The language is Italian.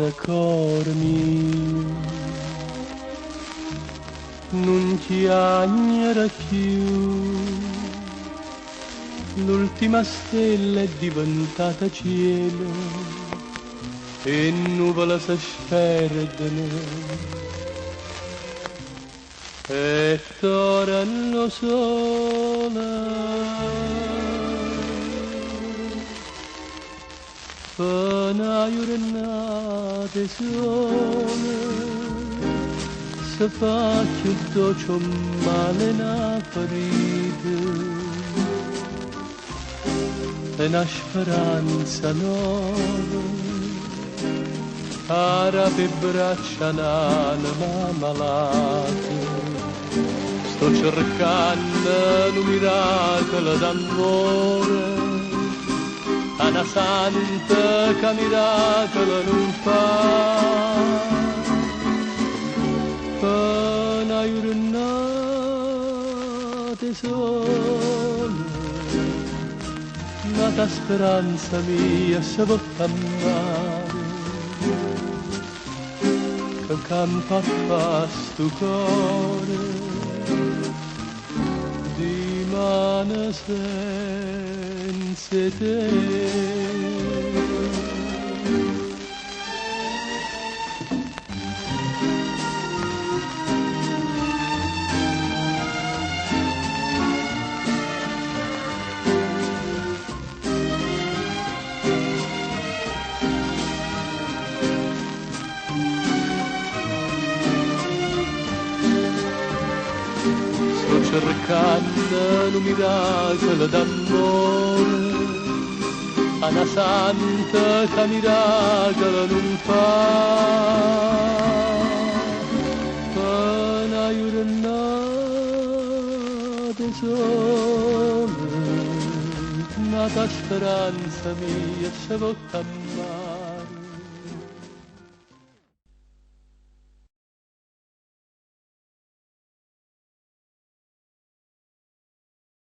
cuore mio, non ti agnera più, l'ultima stella è diventata cielo e nuvola si sperdono e tornano sola. Una giornata sola se fa chiudo c'ho male na ferita e una speranza nuova arabe braccia l'anima malata sto cercando un miracolo d'amore una santa che miracolo non fa, una giornata sola, nata speranza mia se volta mare, che campa fa sto cuore, di mano senza te. Cercando un miracolo d'amore, una santa che miracolo non fa, una giornata sola, nata speranza mia se volta